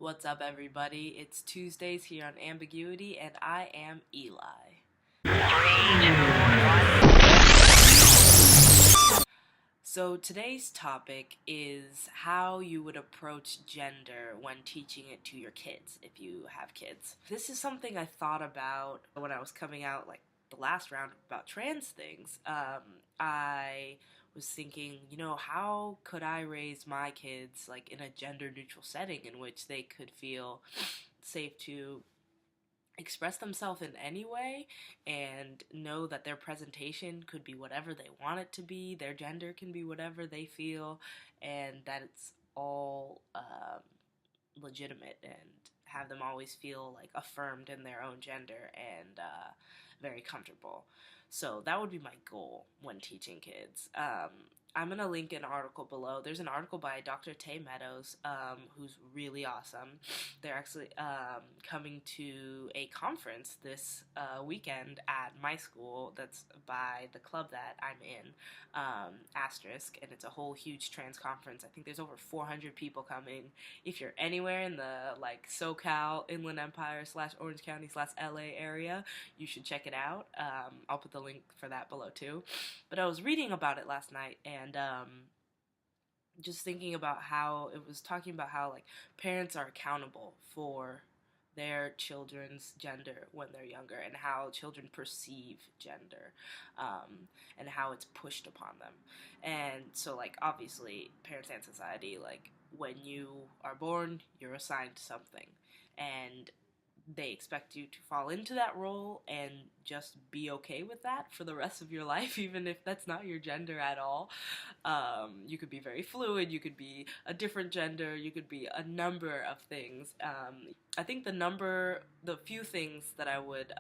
What's up, everybody? It's Tuesdays here on Ambiguity, and I am Eli. So, today's topic is how you would approach gender when teaching it to your kids, if you have kids. This is something I thought about when I was coming out, like the last round about trans things. I was thinking, how could I raise my kids like in a gender neutral setting in which they could feel safe to express themselves in any way and know that their presentation could be whatever they want it to be, their gender can be whatever they feel, and that it's all legitimate, and have them always feel like affirmed in their own gender and very comfortable. So that would be my goal when teaching kids. I'm going to link an article below. There's an article by Dr. Tay Meadows, who's really awesome. They're actually coming to a conference this weekend at my school that's by the club that I'm in, Asterisk, and it's a whole huge trans conference. I think there's over 400 people coming. If you're anywhere in the like SoCal, Inland Empire / Orange County / LA area, you should check it out. I'll put the link for that below too. But I was reading about it last night, and just thinking about how it was talking about how like parents are accountable for their children's gender when they're younger, and how children perceive gender, and how it's pushed upon them. And so like obviously parents and society, like when you are born you're assigned something, and they expect you to fall into that role and just be okay with that for the rest of your life, even if that's not your gender at all. You could be very fluid, you could be a different gender, you could be a number of things. I think the few things that I would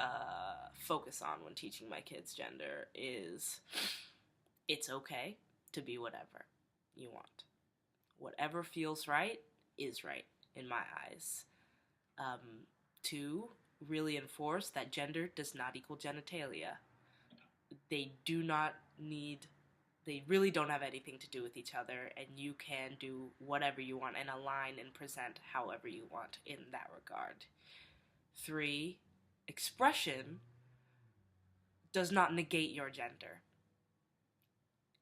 focus on when teaching my kids gender is it's okay to be whatever you want. Whatever feels right is right in my eyes. To really enforce that gender does not equal genitalia. They really don't have anything to do with each other, and you can do whatever you want and align and present however you want in that regard. 3, expression does not negate your gender,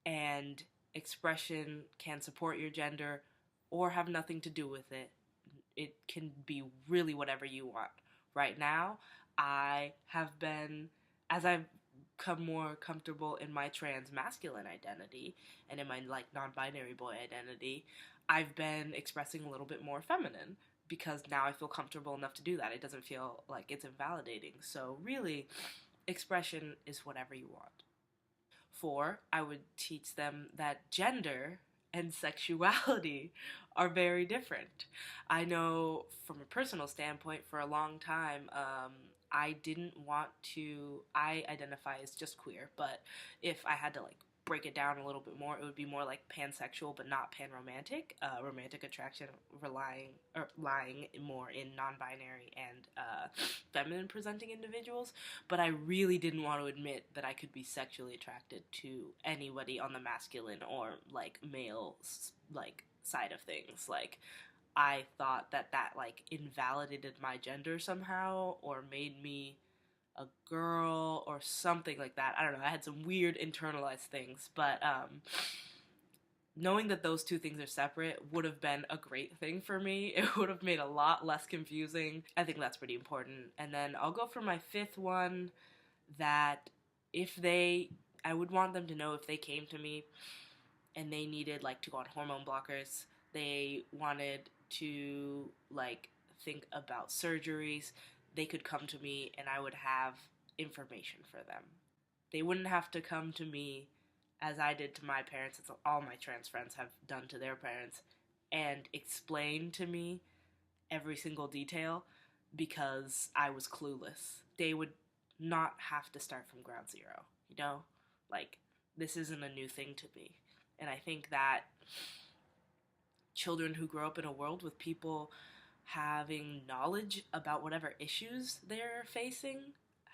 and expression can support your gender or have nothing to do with it. It can be really whatever you want. Right now, I have been, as I've become more comfortable in my trans masculine identity and in my like non-binary boy identity, I've been expressing a little bit more feminine because now I feel comfortable enough to do that. It doesn't feel like it's invalidating. So really, expression is whatever you want. 4, I would teach them that gender and sexuality are very different. I know from a personal standpoint, for a long time, I didn't want to, I identify as just queer, but if I had to like break it down a little bit more, it would be more like pansexual but not panromantic. Romantic attraction lying more in non-binary and feminine presenting individuals. But I really didn't want to admit that I could be sexually attracted to anybody on the masculine or like male like side of things. Like I thought that like invalidated my gender somehow, or made me a girl or something like that. I don't know. I had some weird internalized things, but knowing that those two things are separate would have been a great thing for me. It would have made a lot less confusing. I think that's pretty important. And then I'll go for my 5th one, that I would want them to know if they came to me and they needed like to go on hormone blockers, they wanted to like think about surgeries, they could come to me and I would have information for them. They wouldn't have to come to me as I did to my parents, as all my trans friends have done to their parents, and explain to me every single detail because I was clueless. They would not have to start from ground zero, Like, this isn't a new thing to me. And I think that children who grow up in a world with people having knowledge about whatever issues they're facing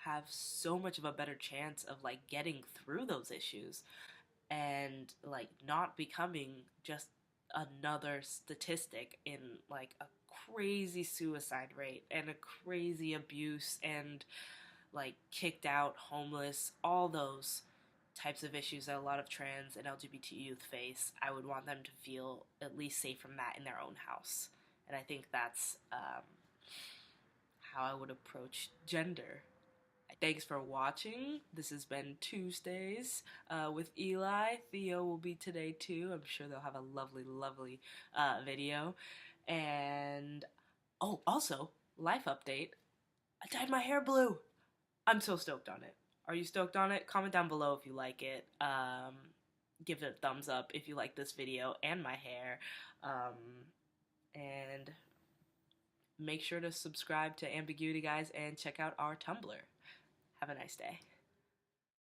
have so much of a better chance of like getting through those issues and like not becoming just another statistic in like a crazy suicide rate and a crazy abuse and like kicked out, homeless, all those types of issues that a lot of trans and LGBT youth face. I would want them to feel at least safe from that in their own house. And I think that's how I would approach gender. Thanks for watching. This has been Tuesdays with Eli. Theo will be today too. I'm sure they'll have a lovely, lovely video. And oh, also, life update. I dyed my hair blue. I'm so stoked on it. Are you stoked on it? Comment down below if you like it. Give it a thumbs up if you like this video and my hair. And make sure to subscribe to Ambiguity Guys and check out our Tumblr. Have a nice day.